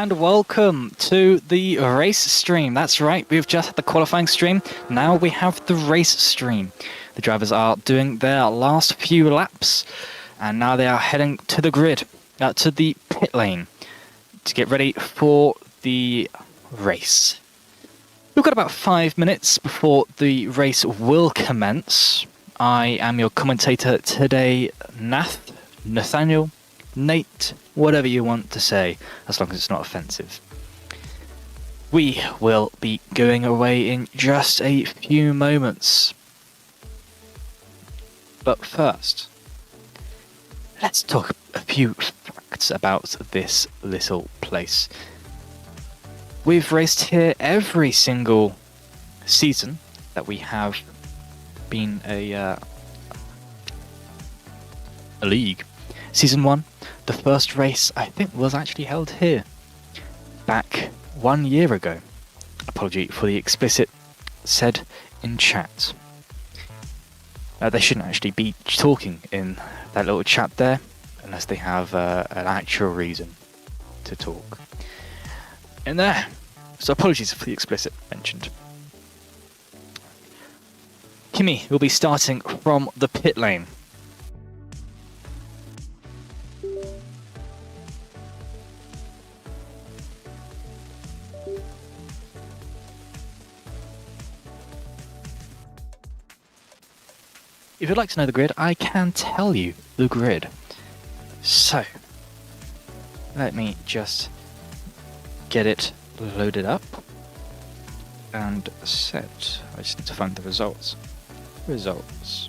and welcome to the race stream. That's right, we've just had the qualifying stream. Now we have the race stream. The drivers are doing their last few laps, and now they are heading to the grid, to the pit lane, to get ready for the race. We've got about 5 minutes before the race will commence. I am your commentator today, Nathaniel, Nate, whatever you want to say, as long as it's not offensive. We will be going away in just a few moments. But first, let's talk a few facts about this little place. We've raced here every single season that we have been a league. Season 1, the first race I think was actually held here back 1 year ago. Apology for the explicit said in chat. They shouldn't actually be talking in that little chat there unless they have an actual reason to talk in there. So apologies for the explicit mentioned. Kimi will be starting from the pit lane. If you'd like to know the grid, I can tell you the grid. So, let me just get it loaded up and set. I just need to find the results. Results.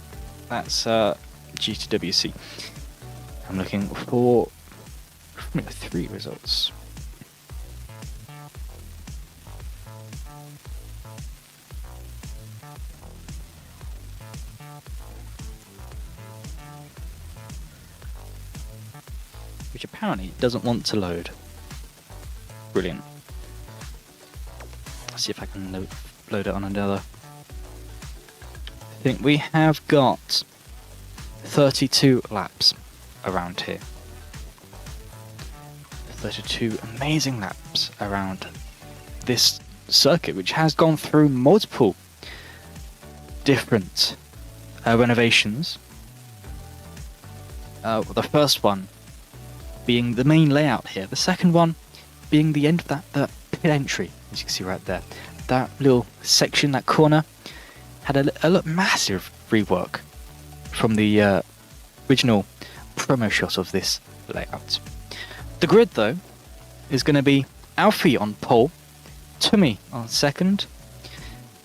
That's GTWC. I'm looking for Formula 3 results. Which apparently doesn't want to load. Brilliant. Let's see if I can load it on another. I think we have got 32 laps around here. 32 amazing laps around this circuit, which has gone through multiple different renovations. The first one being the main layout here. The second one being the end of that pit entry, as you can see right there. That little section, that corner, had a massive rework from the original promo shot of this layout. The grid, though, is going to be Alfie on pole, Tomi on second,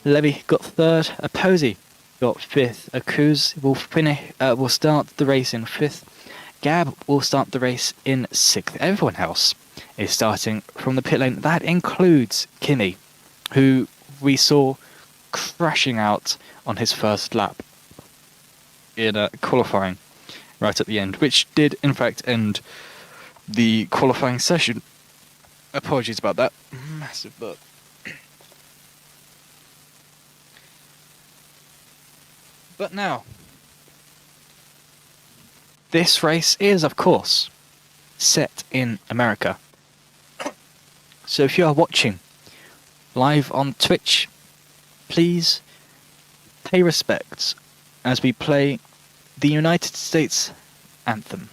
Levy got third, Aposi got fifth, Akuz will start the race in fifth, Gab will start the race in 6th. Everyone else is starting from the pit lane. That includes Kimi, who we saw crashing out on his first lap in qualifying right at the end, which did in fact end the qualifying session. Apologies about that. Massive burp. But now, this race is, of course, set in America. So if you are watching live on Twitch, please pay respects as we play the United States anthem.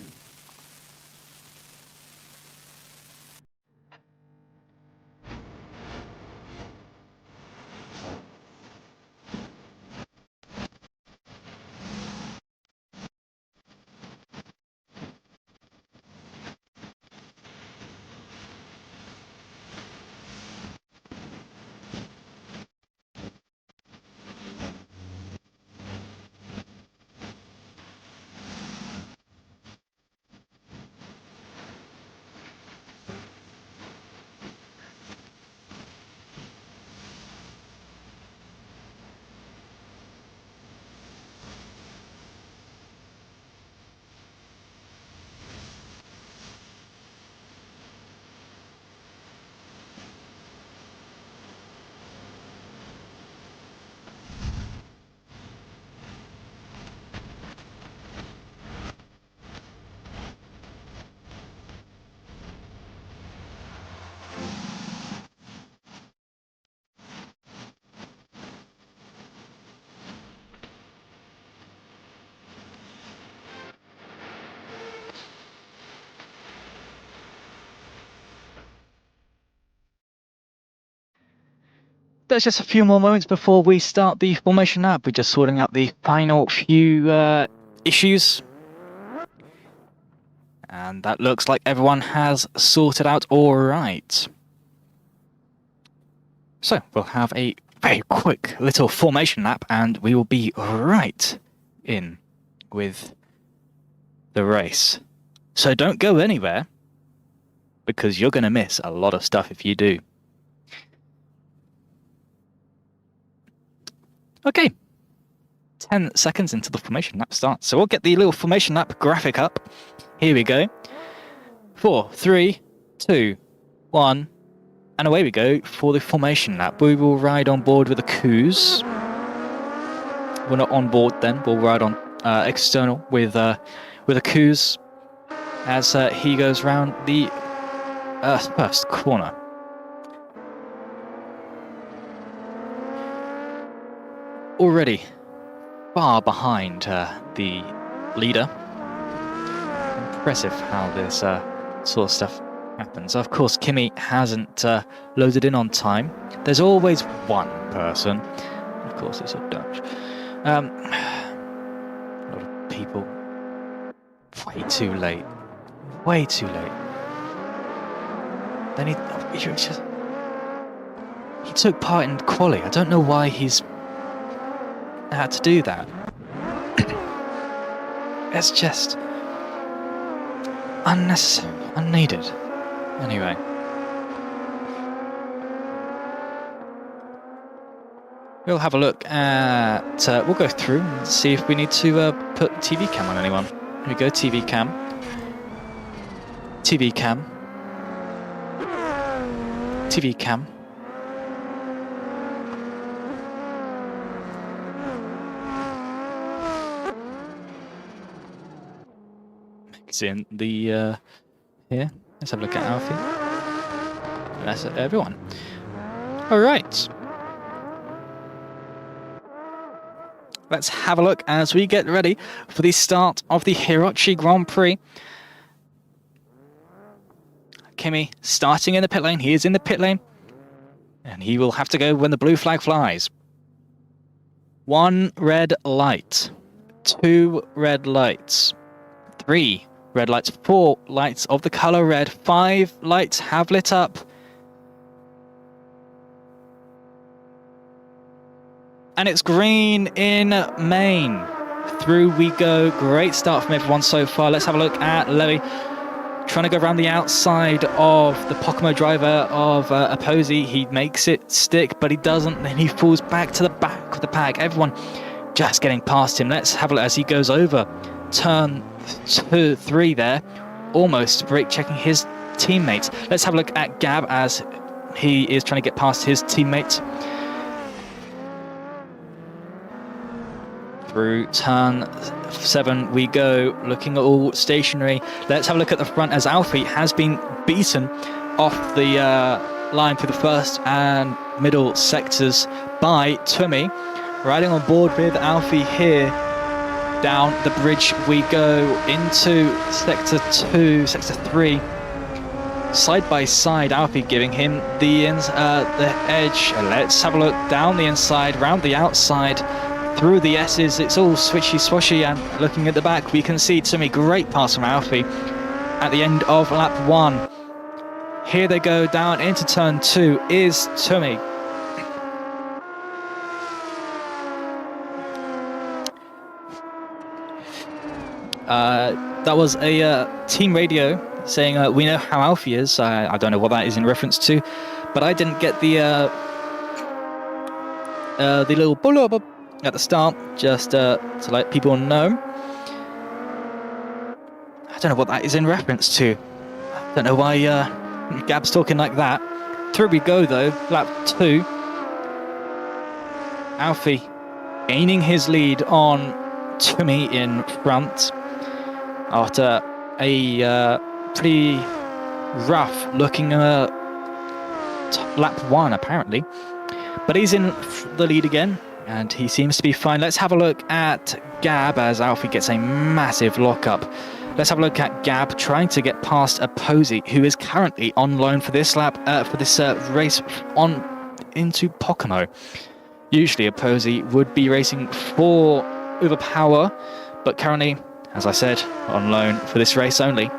there's just a few more moments before we start the formation lap. We're just sorting out the final few issues. And that looks like everyone has sorted out all right. So we'll have a very quick little formation lap and we will be right in with the race. So don't go anywhere, because you're going to miss a lot of stuff if you do. Okay, 10 seconds into the formation lap start. So we'll get the little formation lap graphic up. Here we go. 4, 3, 2, 1, and away we go for the formation lap. We will ride on board with the coups. We're not on board then. We'll ride on external with a coups as he goes round the first corner. Already far behind the leader. Impressive how this sort of stuff happens. Of course, Kimi hasn't loaded in on time. There's always one person. Of course, it's a Dutch. A lot of people. Way too late. Way too late. Then he took part in quali. I don't know why he's had to do that. It's just unnecessary, unneeded. Anyway. We'll have a look at... we'll go through and see if we need to put TV cam on anyone. Here we go, TV cam. TV cam. TV cam. It's in the here. Let's have a look at Alfie. That's everyone. All right. Let's have a look as we get ready for the start of the Hirochi Grand Prix. Kimi starting in the pit lane. He is in the pit lane. And he will have to go when the blue flag flies. 1 red light. 2 red lights. 3 red lights. 4 lights of the color red. 5 lights have lit up. And it's green in main. Through we go. Great start from everyone so far. Let's have a look at Levy. Trying to go around the outside of the Pocomo driver of Apposi. He makes it stick, but he doesn't. Then he falls back to the back of the pack. Everyone just getting past him. Let's have a look as he goes over turn 2, 3 there. Almost brake checking his teammates. Let's have a look at Gab as he is trying to get past his teammate. Through turn 7 we go, looking all stationary. Let's have a look at the front as Alfie has been beaten off the line through the first and middle sectors by Tumi. Riding on board with Alfie here. Down the bridge we go into sector 2, sector 3. Side by side, Alfie giving him the edge. Let's have a look down the inside, round the outside. Through the S's, it's all switchy-swashy, and looking at the back, we can see Tumi, great pass from Alfie at the end of lap 1. Here they go down into turn 2 is Tumi. That was a team radio saying, we know how Alfie is. I don't know what that is in reference to, but I didn't get the little bulb at the start, just to let people know. I don't know what that is in reference to. I don't know why Gab's talking like that. Through we go though, lap 2. Alfie gaining his lead on Tumi in front after a pretty rough looking lap 1 apparently. But he's in the lead again. And he seems to be fine. Let's have a look at Gab as Alfie gets a massive lockup. Let's have a look at Gab trying to get past Apposi, who is currently on loan for this lap, for this race into Pocono. Usually a Posey would be racing for Overpower, but currently, as I said, on loan for this race only.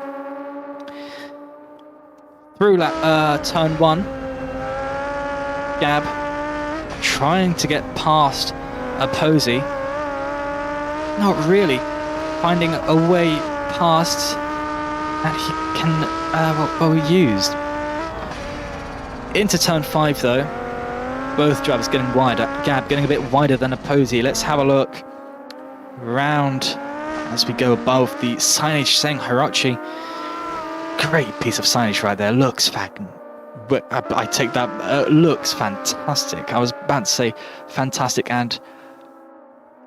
Through turn 1, Gab trying to get past a Posey. Not really finding a way past that he can well used. Into turn 5 though, both drivers getting wider. Gab getting a bit wider than a Posey. Let's have a look round as we go above the signage saying Hirochi. Great piece of signage right there. Looks I take that. Looks fantastic. I was about to say fantastic and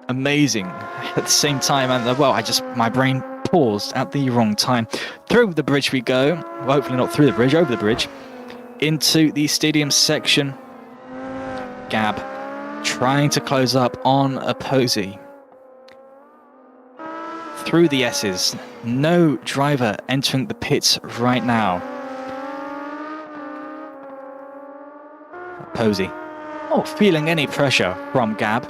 amazing at the same time, and well, my brain paused at the wrong time. Through the bridge we go. Well, hopefully not through the bridge, over the bridge, into the stadium section. Gab trying to close up on a Posey. Through the S's. No driver entering the pits right now. Posey not feeling any pressure from Gab,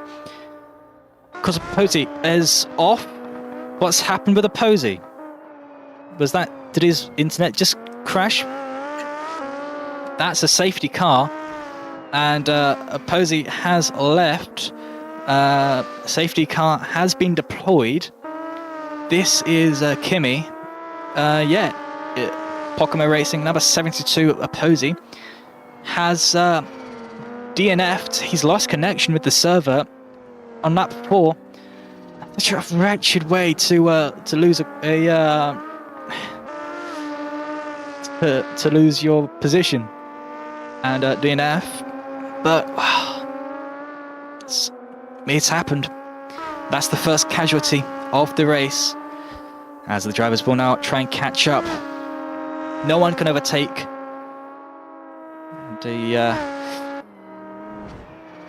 because Posey is off. What's happened with a Posey? Did his internet just crash? That's a safety car, and a Posey has left. Safety car has been deployed. This is Kimi. Pocono Racing, number 72, a Posey, has DNF'd. He's lost connection with the server on lap 4. Such a wretched way to lose to lose your position and DNF. But it's happened. That's the first casualty of the race, as the drivers will now try and catch up. No one can overtake.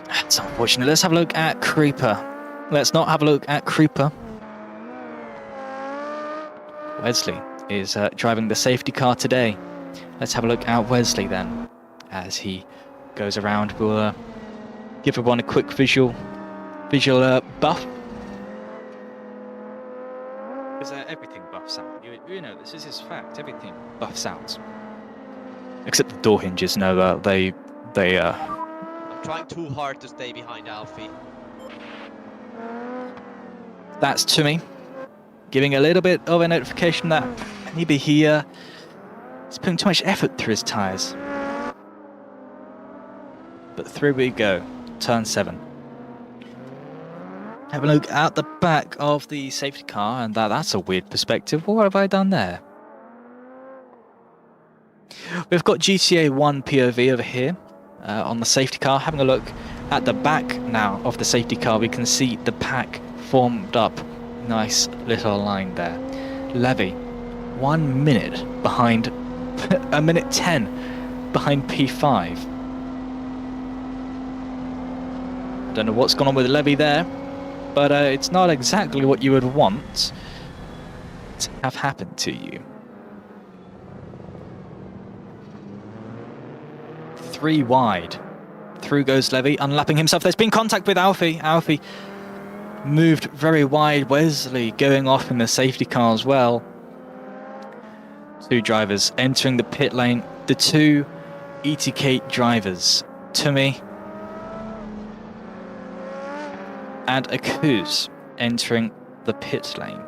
That's unfortunate. Let's have a look at Creeper. Let's not have a look at Creeper. Wesley is driving the safety car today. Let's have a look at Wesley then, as he goes around. We'll give everyone a quick visual buff. Because everything buffs out. You know, this is his fact. Everything buffs out. Except the door hinges. No, they. I'm trying too hard to stay behind Alfie. That's to me, giving a little bit of a notification that maybe he's putting too much effort through his tyres. But through we go, turn 7. Have a look at the back of the safety car, and that's a weird perspective. What have I done there? We've got GTA 1 POV over here on the safety car. Having a look at the back now of the safety car, we can see the pack formed up. Nice little line there. Levy, 1 minute behind, a minute 10 behind P5. I don't know what's gone on with Levy there, but it's not exactly what you would want to have happened to you. 3 wide. Through goes Levy, unlapping himself. There's been contact with Alfie. Alfie moved very wide. Wesley going off in the safety car as well. 2 drivers entering the pit lane. The 2 ETK drivers, Tumi and Akuz, entering the pit lane.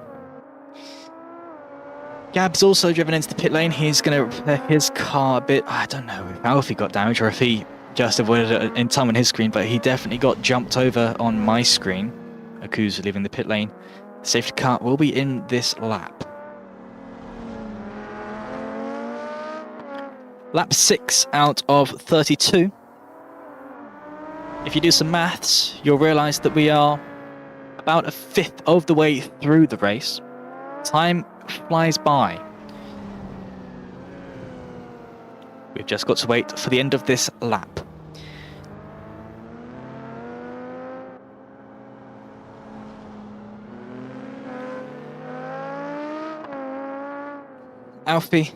Gab's also driven into the pit lane. He's going to repair his car a bit. I don't know if Alfie got damaged or if he just avoided it in time on his screen, but he definitely got jumped over on my screen. Akuz leaving the pit lane. The safety car will be in this lap. Lap 6 out of 32. If you do some maths, you'll realise that we are about a fifth of the way through the race. Time flies by. We've just got to wait for the end of this lap. Alfie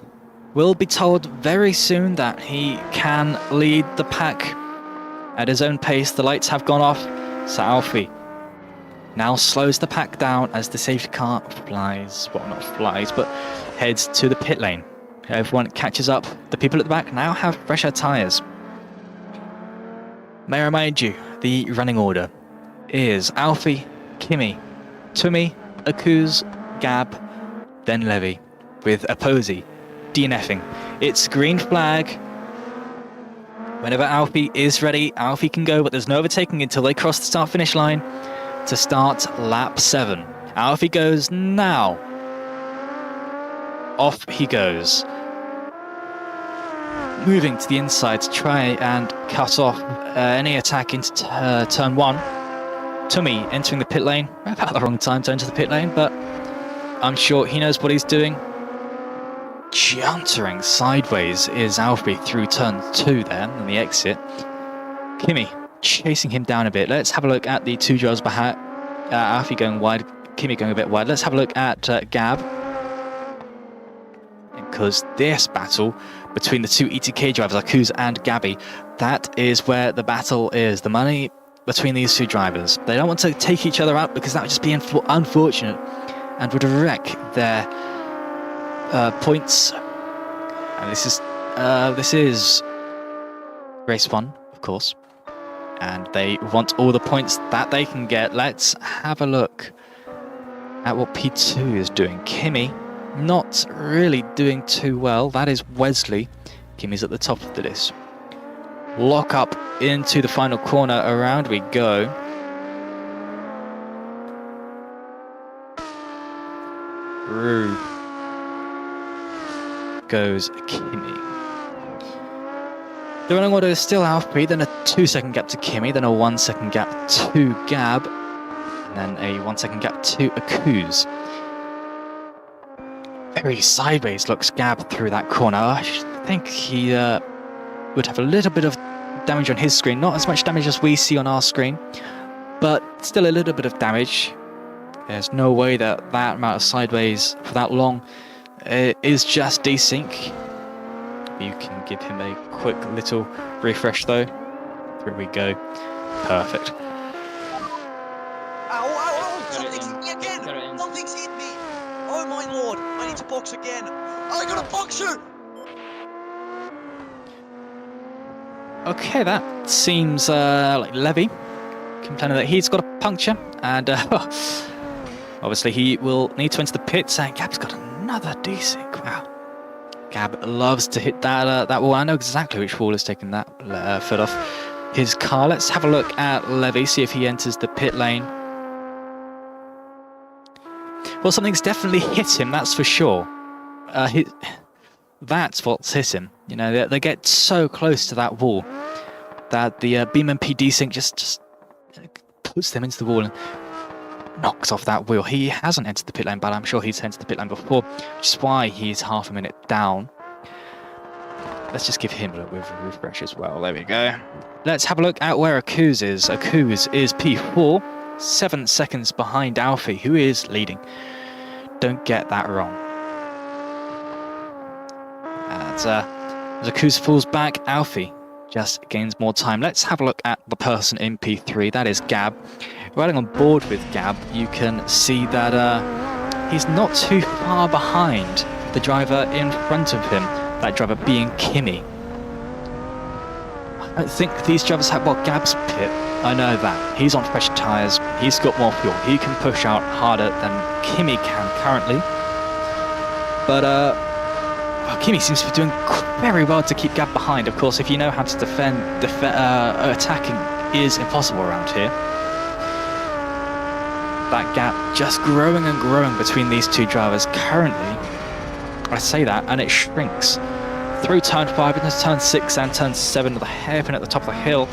will be told very soon that he can lead the pack at his own pace. The lights have gone off, so Alfie now slows the pack down as the safety car flies, well not flies, but heads to the pit lane. Everyone catches up. The people at the back now have fresher tyres. May I remind you, the running order is Alfie, Kimi, Tumi, Akuz, Gab, then Levy, with Aposi DNFing. It's green flag. Whenever Alfie is ready, Alfie can go, but there's no overtaking until they cross the start-finish line to start lap 7. Alfie goes now. Off he goes. Moving to the inside to try and cut off any attack into turn 1. Tumi entering the pit lane. About the wrong time to enter the pit lane, but I'm sure he knows what he's doing. Juntering sideways is Alfie through turn 2 there on the exit. Kimi chasing him down a bit. Let's have a look at the two drivers behind. Alfie going wide, Kimi going a bit wide. Let's have a look at Gab. Because this battle between the two ETK drivers, Akuz and Gabby, that is where the battle is. The money between these two drivers. They don't want to take each other out because that would just be unfortunate and would wreck their points. And this is race 1, of course, and they want all the points that they can get. Let's have a look at what P2 is doing. Kimi not really doing too well. That is Wesley. Kimi's at the top of the list. Lock up into the final corner. Around we go. Through goes Kimi. The running order is still Alfie, then a 2-second gap to Kimi, then a 1-second gap to Gab, and then a 1-second gap to Akuz. Very sideways looks Gab through that corner. I think he would have a little bit of damage on his screen. Not as much damage as we see on our screen, but still a little bit of damage. There's no way that that amount of sideways for that long is just desync. You can give him a quick little refresh though. Here we go. Perfect. Ow! Something's hit me again! Something's hit me! Oh my lord! I need to box again! I got a boxer! Okay, that seems like Levy complaining that he's got a puncture, and obviously he will need to enter the pits. And Gab's got another desync. Wow. Gab loves to hit that wall. I know exactly which wall has taken that foot off his car. Let's have a look at Levy, see if he enters the pit lane. Well, something's definitely hit him, that's for sure. That's what's hit him. You know, they get so close to that wall that the BeamGP desync just puts them into the wall and knocks off that wheel. He hasn't entered the pit lane, but I'm sure he's entered the pit lane before, which is why he's half a minute down. Let's just give him a little bit of a refresh as well. There we go. Let's have a look at where Akuz is. Akuz is P4, 7 seconds behind Alfie, who is leading. Don't get that wrong. And as Akuz falls back, Alfie just gains more time. Let's have a look at the person in P3. That is Gab. Riding on board with Gab, you can see that he's not too far behind the driver in front of him, that driver being Kimi. I don't think these drivers have, well, Gab's pit, I know that. He's on fresh tyres, he's got more fuel, he can push out harder than Kimi can currently. But well, Kimi seems to be doing very well to keep Gab behind. Of course, if you know how to defend, attacking is impossible around here. That gap just growing and growing between these two drivers. Currently, I say that, and it shrinks. Through turn 5 into turn 6 and turn 7 with a hairpin at the top of the hill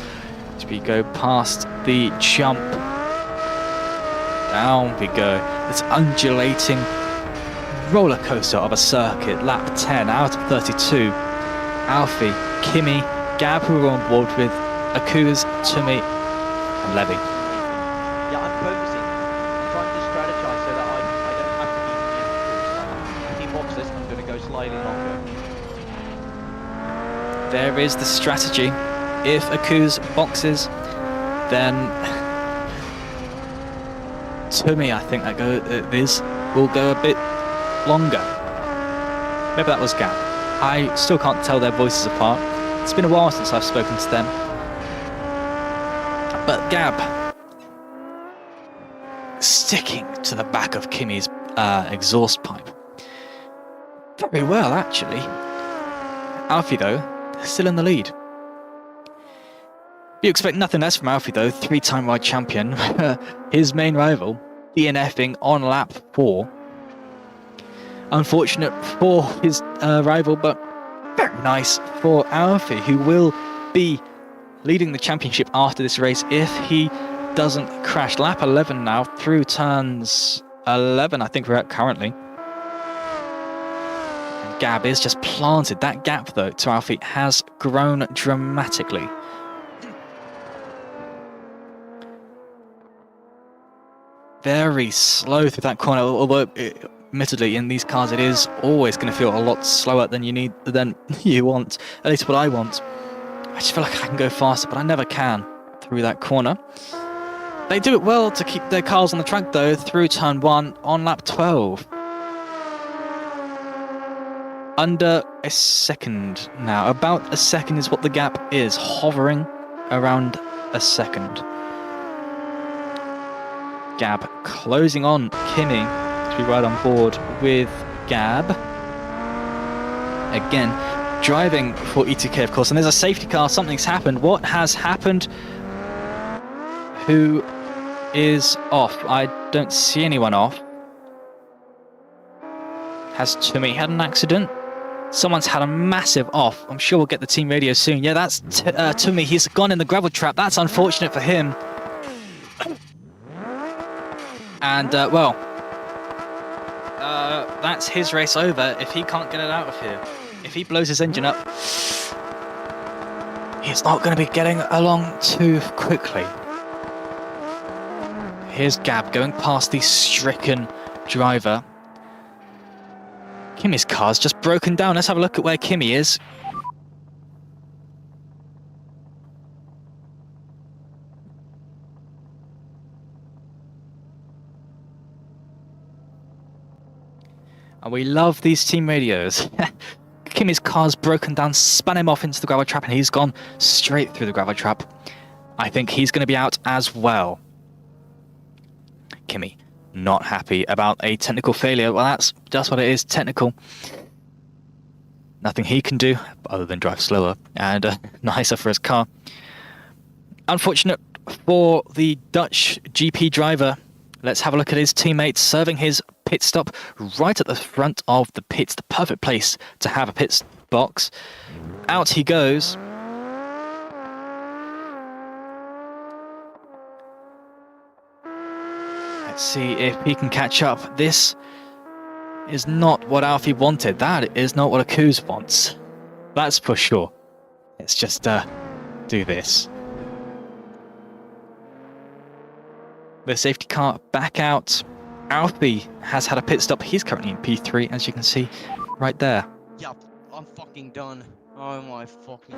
as we go past the jump. Down we go. This undulating roller coaster of a circuit. Lap 10 out of 32. Alfie, Kimi, Gab, who are on board with, Akuz, Tumi, and Levy. Yeah, I'm focusing. I'm trying to strategize so that I don't have to be in the box this. I'm going to go slightly longer. There is the strategy If Aku's boxes, then to me, I think this will go a bit longer. Maybe that was Gab. I still can't tell their voices apart. It's been a while since I've spoken to them. But Gab, sticking to the back of Kimi's exhaust pipe. Very well, actually. Alfie, though, still in the lead. You expect nothing less from Alfie, though, 3-time world champion. His main rival, DNFing on lap 4. Unfortunate for his rival, but very nice for Alfie, who will be leading the championship after this race if he doesn't crash. Lap 11 now, through turns 11, I think we're at currently. And Gab is just planted. That gap, though, to Alfie has grown dramatically. Very slow through that corner, although admittedly in these cars it is always going to feel a lot slower than you want, at least what I want. I just feel like I can go faster, but I never can through that corner. They do it well to keep their cars on the track, though, through turn 1 on lap 12. Under a second now. About a second is what the gap is, hovering around a second. Gab closing on Kimi to be right on board with Gab. Again, driving for ETK, of course, and there's a safety car. Something's happened. What has happened? Who is off? I don't see anyone off. Has Tumi had an accident? Someone's had a massive off. I'm sure we'll get the team radio soon. Yeah, that's Tumi. He's gone in the gravel trap. That's unfortunate for him. And, well, that's his race over if he can't get it out of here. If he blows his engine up, he's not going to be getting along too quickly. Here's Gab going past the stricken driver. Kimi's car's just broken down. Let's have a look at where Kimi is. And we love these team radios. Kimi's car's broken down, spun him off into the gravel trap, and he's gone straight through the gravel trap. I think he's going to be out as well. Kimi, not happy about a technical failure. Well, that's just what it is, technical. Nothing he can do other than drive slower and nicer for his car. Unfortunate for the Dutch GP driver. Let's have a look at his teammates serving his pit stop right at the front of the pits. The perfect place to have a pit box. Out he goes. Let's see if he can catch up. This is not what Alfie wanted. That is not what Akuz wants. That's for sure. Let's just do this. The safety car back out. Alfie has had a pit stop. He's currently in P3, as you can see right there. Yep, I'm fucking done. Oh my fucking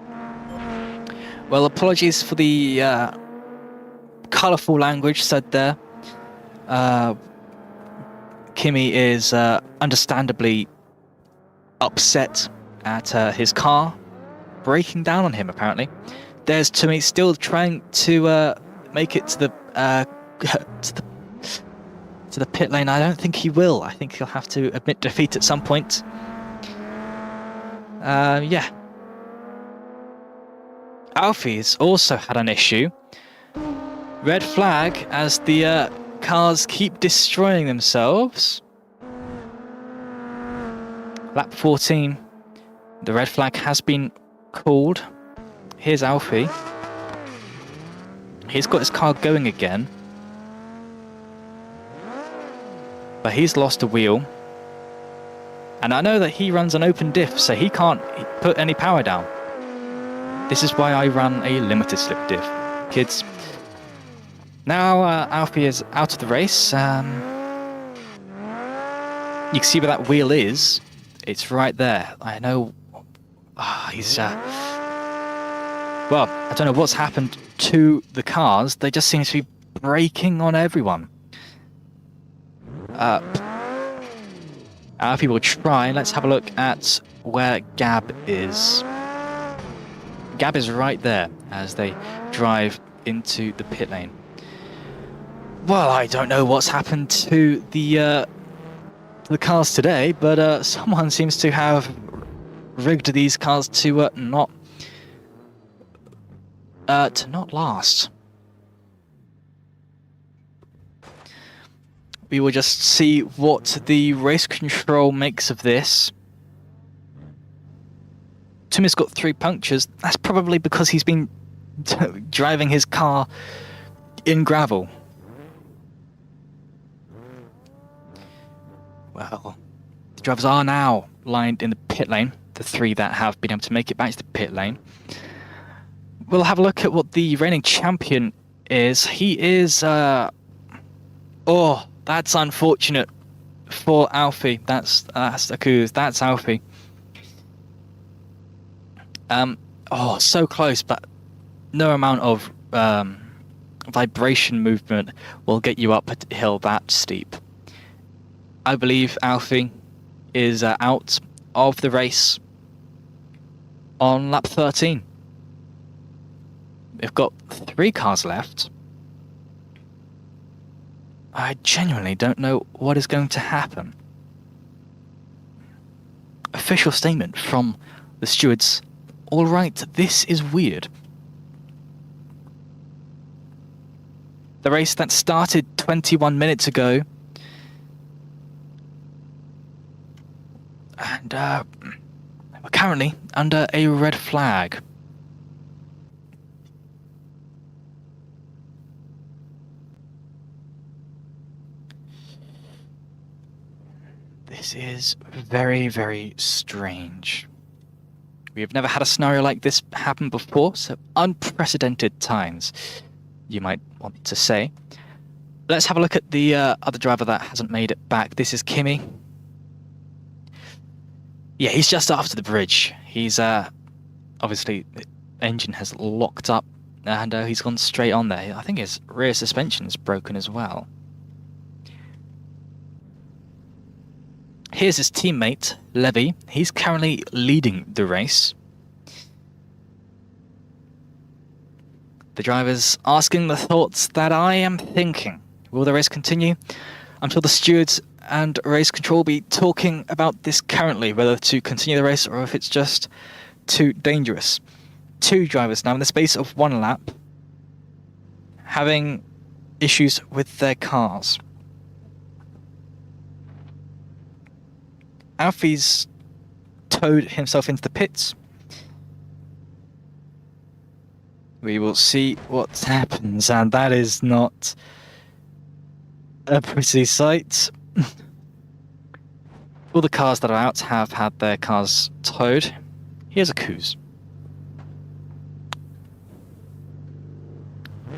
god. Well, apologies for the colourful language said there. Kimi is understandably upset at his car breaking down on him, apparently. There's Tumi still trying to make it to the pit lane. I don't think he will. I think he'll have to admit defeat at some point. Yeah. Alfie's also had an issue. Red flag as the cars keep destroying themselves. Lap 14. The red flag has been called. Here's Alfie. He's got his car going again. But he's lost a wheel. And I know that he runs an open diff, so he can't put any power down. This is why I run a limited slip diff, kids. Now Alfie is out of the race. You can see where that wheel is. It's right there. I know. He's Well, I don't know what's happened to the cars. They just seem to be braking on everyone. Alfie will try. Let's have a look at where Gab is. Gab is right there as they drive into the pit lane. Well, I don't know what's happened to the cars today, but someone seems to have rigged these cars to not last. We will just see what the race control makes of this. Timmy's got 3 punctures. That's probably because he's been driving his car in gravel. Well, the drivers are now lined in the pit lane, the 3 that have been able to make it back to the pit lane. We'll have a look at what the reigning champion is. He is... oh, that's unfortunate for Alfie. That's Akuz. That's Alfie. Oh, so close, but no amount of vibration movement will get you up a hill that steep. I believe Alfie is out of the race on lap 13. We've got 3 cars left. I genuinely don't know what is going to happen. Official statement from the stewards. All right, this is weird. The race that started 21 minutes ago, and we're currently under a red flag. This is very, very strange. We have never had a scenario like this happen before, so unprecedented times, you might want to say. Let's have a look at the other driver that hasn't made it back. This is Kimi. Yeah, he's just after the bridge. He's obviously the engine has locked up, and he's gone straight on there. I think his rear suspension is broken as well. Here's his teammate, Levy. He's currently leading the race. The driver's asking the thoughts that I am thinking. Will the race continue? I'm sure the stewards and race control will be talking about this currently, whether to continue the race or if it's just too dangerous. 2 drivers now in the space of 1 lap having issues with their cars. Alfie's towed himself into the pits. We will see what happens, and that is not a pretty sight. All the cars that are out have had their cars towed. Here's a Kuz.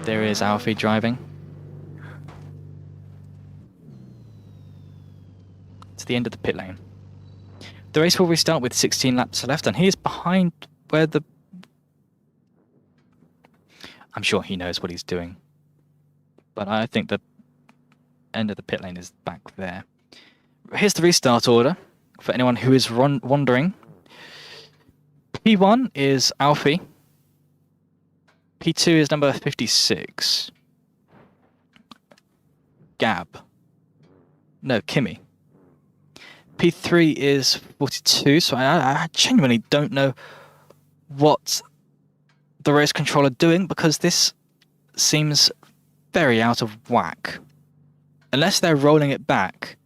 There is Alfie driving to the end of the pit lane. The race will restart with 16 laps left, and he is behind where the... I'm sure he knows what he's doing, but I think the end of the pit lane is back there. Here's the restart order for anyone who is wondering. P1 is Alfie. P2 is number 56. Gab. No, Kimi. P3 is 42, so I genuinely don't know what the race control are doing, because this seems very out of whack. Unless they're rolling it back,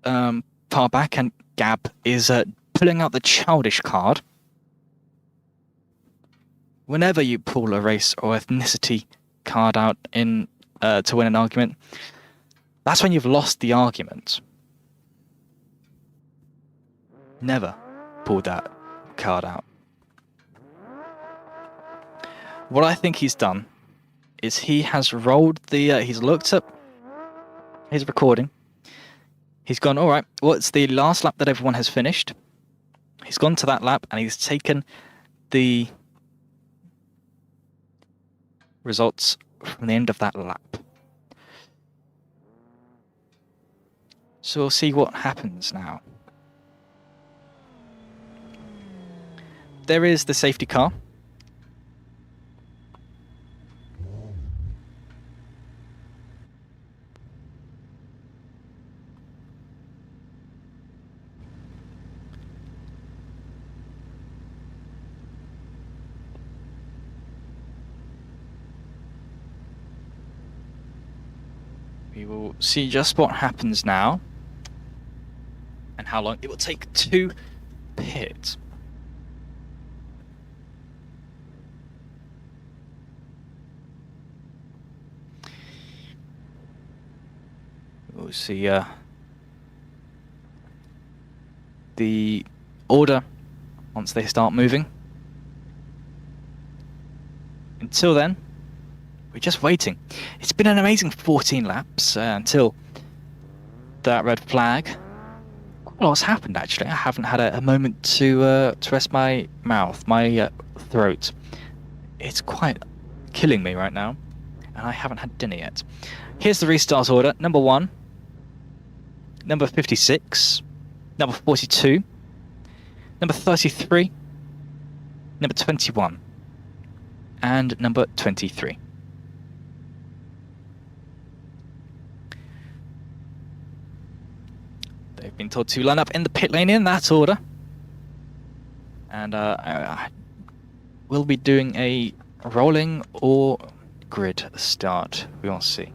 far back, and Gab is pulling out the childish card. Whenever you pull a race or ethnicity card out in to win an argument, that's when you've lost the argument. Never pull that card out. What I think he's done is he has rolled the... he's looked at his recording. He's gone, all right, what's the last lap that everyone has finished? He's gone to that lap and he's taken the results from the end of that lap. So we'll see what happens now. There is the safety car. We will see just what happens now and how long it will take to pit. We'll see the order once they start moving. Until then, we're just waiting. It's been an amazing 14 laps until that red flag. Quite a lot's happened actually. I haven't had a moment to rest my mouth, my throat. It's quite killing me right now, and I haven't had dinner yet. Here's the restart order. Number 1, number 56, number 42, number 33, number 21, and number 23. They've been told to line up in the pit lane in that order. And we'll be doing a rolling or grid start. We will see.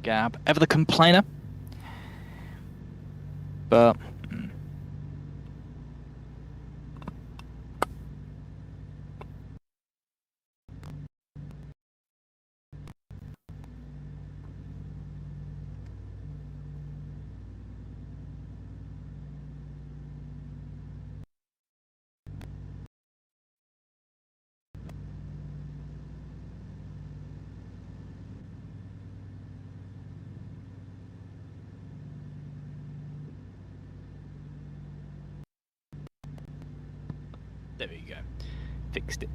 Gab, ever the complainer, but there we go. Fixed it.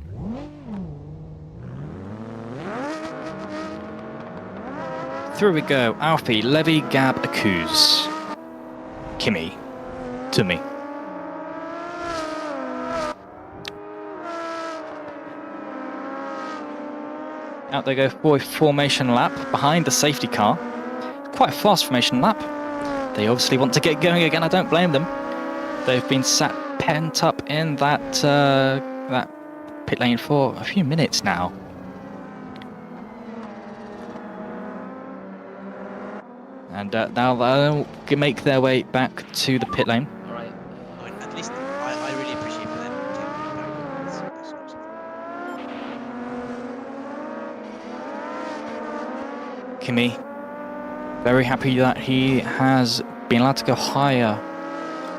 Through we go. Alfie, Levy, Gab, Akuz, Kimi, Tumi. Out they go for a formation lap behind the safety car. Quite a fast formation lap. They obviously want to get going again. I don't blame them. They've been sat pent up in that that pit lane for a few minutes now. And now they'll make their way back to the pit lane. All right. At least I really appreciate them taking me back. That's awesome. Kimi, very happy that he has been allowed to go higher.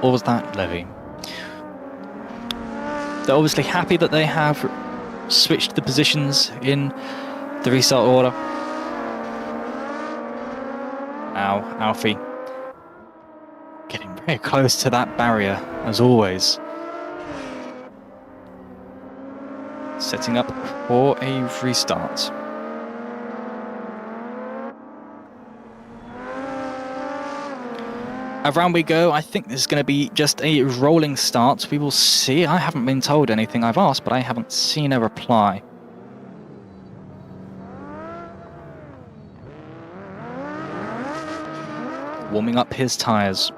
Or was that Levy? They're obviously happy that they have switched the positions in the restart order. Now, Alfie getting very close to that barrier, as always. Setting up for a restart. Around we go. I think this is going to be just a rolling start. We will see. I haven't been told anything. I've asked, but I haven't seen a reply. Warming up his tyres.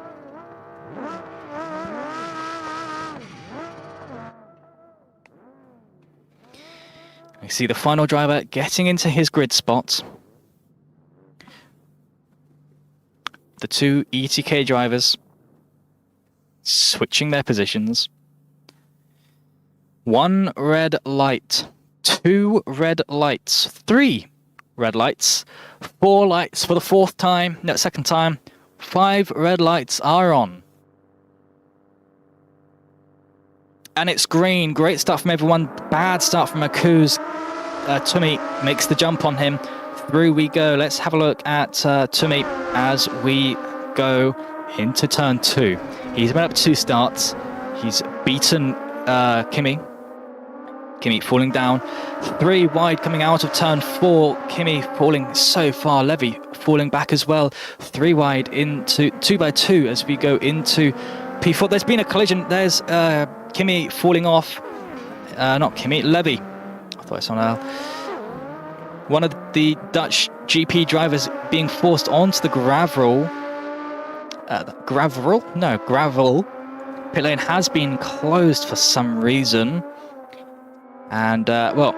I see the final driver getting into his grid spot. The two ETK drivers switching their positions. 1 red light, 2 red lights, 3 red lights, 4 lights for the fourth time, no, second time, 5 red lights are on. And it's green. Great start from everyone. Bad start from Akuz. Tumi makes the jump on him. Through we go. Let's have a look at Tumi as we go into turn 2. He's been up 2 starts. He's beaten Kimi. Kimi falling down. 3 wide coming out of turn 4. Kimi falling so far. Levy falling back as well. 3 wide into 2x2 as we go into P4. There's been a collision. There's Kimi falling off. Not Kimi, Levy. I thought I saw now. One of the Dutch GP drivers being forced onto the gravel. Gravel. Pit lane has been closed for some reason. And, well,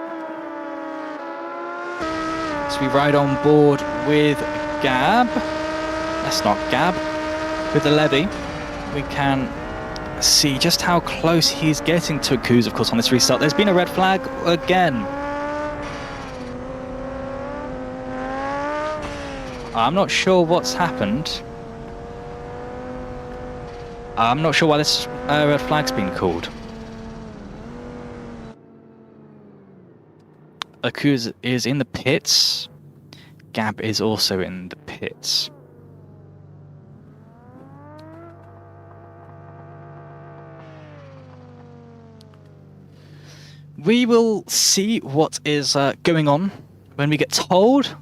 so we ride on board with Gab. That's not Gab. With the Levy, we can see just how close he's getting to Akuz, of course, on this restart. There's been a red flag again. I'm not sure what's happened. I'm not sure why this red flag's been called. Akuz is in the pits. Gab is also in the pits. We will see what is going on when we get told.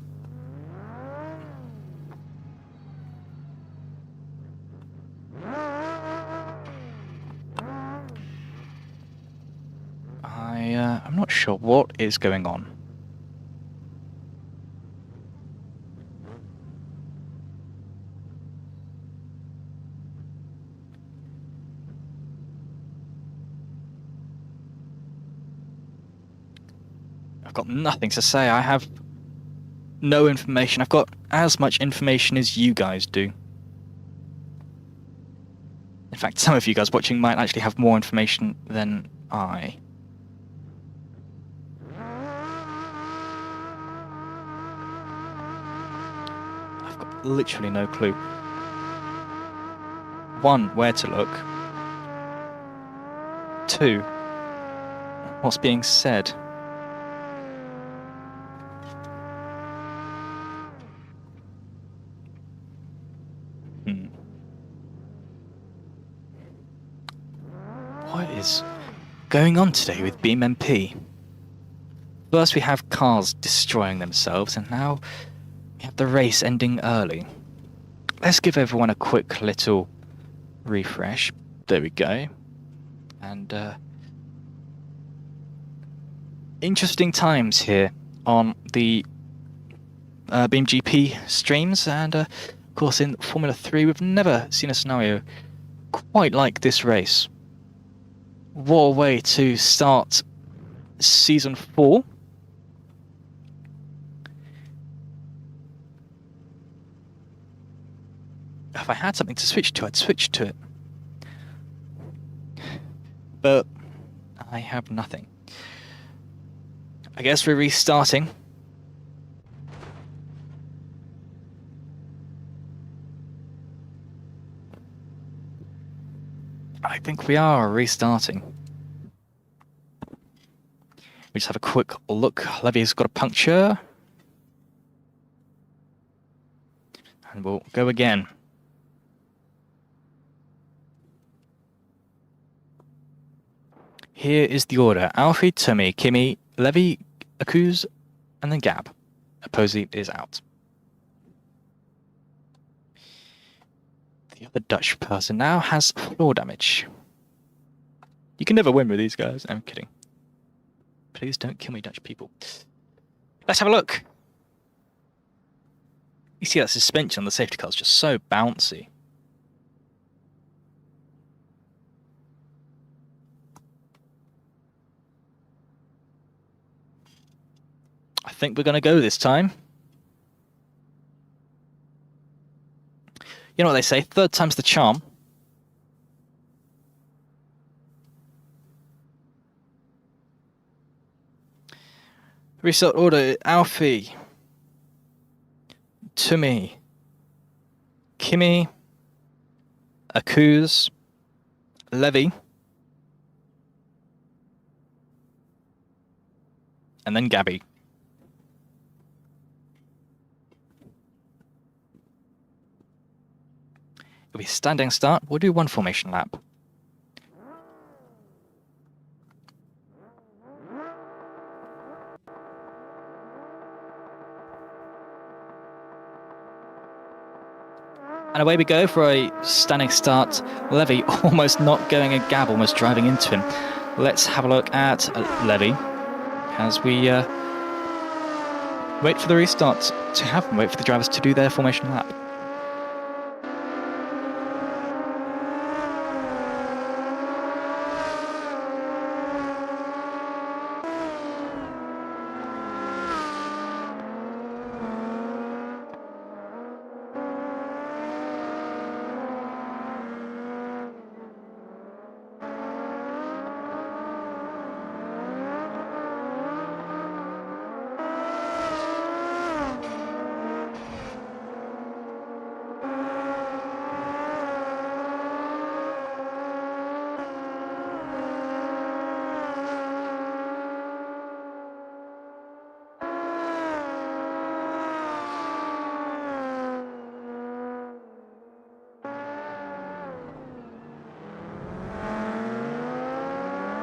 I'm not sure what is going on. I've got nothing to say. I have no information. I've got as much information as you guys do. In fact, some of you guys watching might actually have more information than I. I've got literally no clue. 1, where to look. 2, what's being said. What is going on today with BeamGP? First we have cars destroying themselves, and now we have the race ending early. Let's give everyone a quick little refresh. There we go. And interesting times here on the BeamGP streams, and of course in Formula 3 we've never seen a scenario quite like this race. What a way to start Season 4. If I had something to switch to, I'd switch to it. But I have nothing. I guess we're restarting. I think we are restarting. We just have a quick look. Levy's got a puncture. And we'll go again. Here is the order. Alfie, Tumi, Kimi, Levy, Akuz, and then Gab. Posey is out. The other Dutch person now has floor damage. You can never win with these guys. I'm kidding. Please don't kill me, Dutch people. Let's have a look. You see that suspension on the safety car is just so bouncy. I think we're going to go this time. You know what they say, third time's the charm. Restart order, Alfie, Tumi, Kimi, Akuz, Levy, and then Gabby. It'll be standing start. We'll do one formation lap. And away we go for a standing start. Levy almost not going, and Gab almost driving into him. Let's have a look at Levy as we wait for the restart to happen, wait for the drivers to do their formation lap.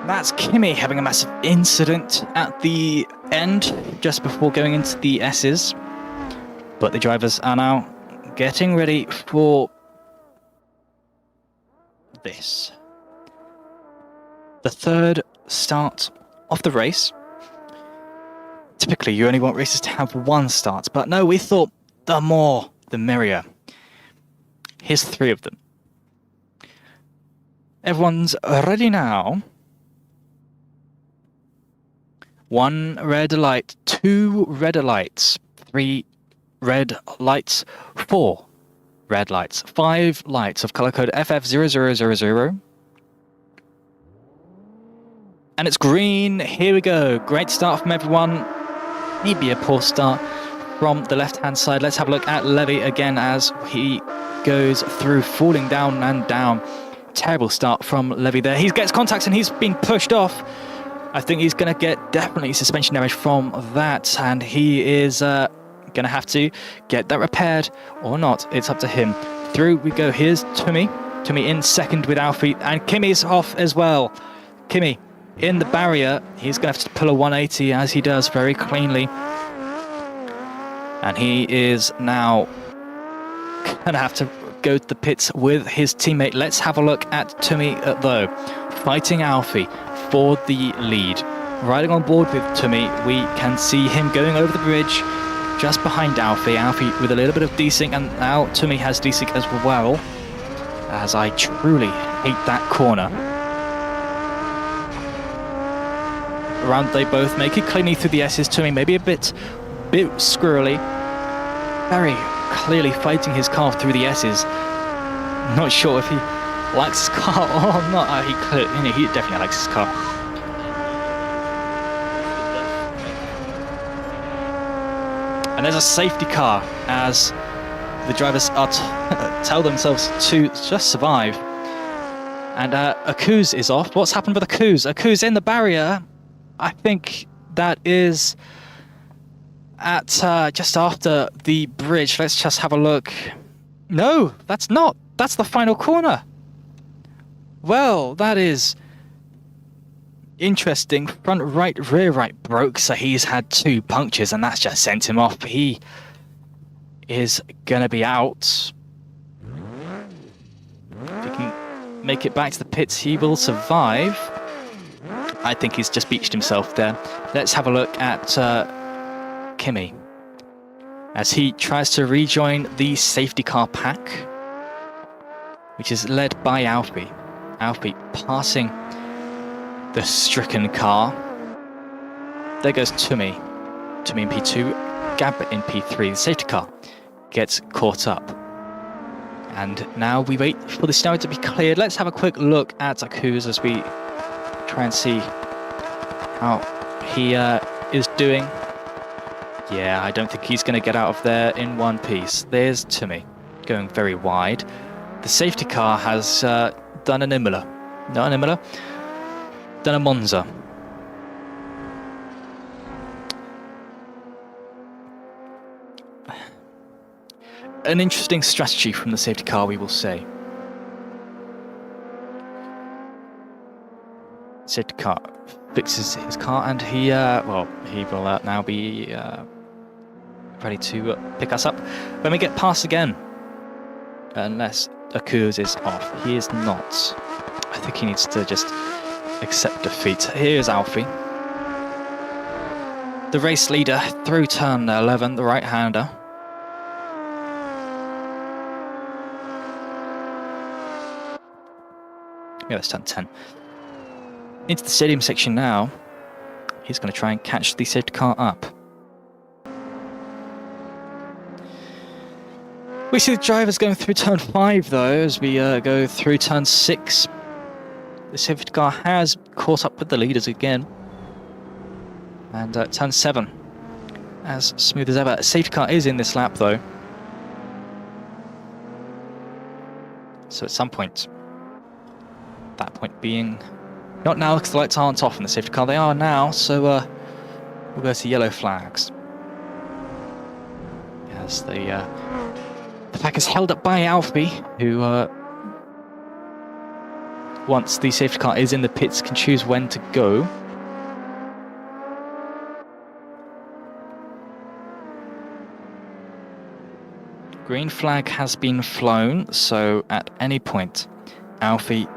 That's Kimi having a massive incident at the end, just before going into the S's. But the drivers are now getting ready for this. The third start of the race. Typically, you only want races to have one start, but no, we thought the more, the merrier. Here's 3 of them. Everyone's ready now. 1 red light, 2 red lights, 3 red lights, 4 red lights, 5 lights of color code FF0000. And it's green. Here we go. Great start from everyone. Maybe a poor start from the left-hand side. Let's have a look at Levy again as he goes through, falling down and down. Terrible start from Levy there. He gets contacts and he's been pushed off. I think he's going to get definitely suspension damage from that, and he is going to have to get that repaired or not. It's up to him. Through we go. Here's Tumi. Tumi in second with Alfie, and Kimi's off as well. Kimi in the barrier. He's going to have to pull a 180 as he does very cleanly. And he is now going to have to go to the pits with his teammate. Let's have a look at Tumi though, fighting Alfie for the lead. Riding on board with Tumi, we can see him going over the bridge just behind Alfie. Alfie with a little bit of desync, and now Tumi has desync as well, as I truly hate that corner. Around they both make it cleanly through the S's. Tumi maybe a bit squirrely, very clearly fighting his car through the S's. Not sure if he likes his car or not. He definitely likes his car. And there's a safety car as the drivers are tell themselves to just survive. And Akuz is off. What's happened with Akuz? Akuz in the barrier. I think that is at just after the bridge. Let's just have a look. No, that's not. That's the final corner. Well, that is interesting. Front right, rear right broke, so he's had 2 punctures, and that's just sent him off. He is going to be out. If he can make it back to the pits, he will survive. I think he's just beached himself there. Let's have a look at Kimi as he tries to rejoin the safety car pack, which is led by Alfie. Alfie passing the stricken car. There goes Tumi. Tumi in P2, Gab in P3. The safety car gets caught up. And now we wait for the snow to be cleared. Let's have a quick look at Akuz as we try and see how he is doing. Yeah, I don't think he's going to get out of there in one piece. There's Tumi going very wide. The safety car has done an Imola. Not an Imola, done a Monza. An interesting strategy from the safety car, we will say. Safety car fixes his car, and he will now be ready to pick us up when we get past again. Unless Akuz is off. He is not. I think he needs to just accept defeat. Here's Alfie, the race leader through turn 11, the right-hander. Yeah, that's turn 10. Into the stadium section now. He's going to try and catch the safety car up. We see the drivers going through turn 5 though, as we go through turn 6. The safety car has caught up with the leaders again. And turn 7, as smooth as ever. Safety car is in this lap though. So at some point, that point being not now because the lights aren't off in the safety car, they are now, so we'll go to yellow flags. As the flag is held up by Alfie, who once the safety car is in the pits can choose when to go. Green flag has been flown, so at any point Alfie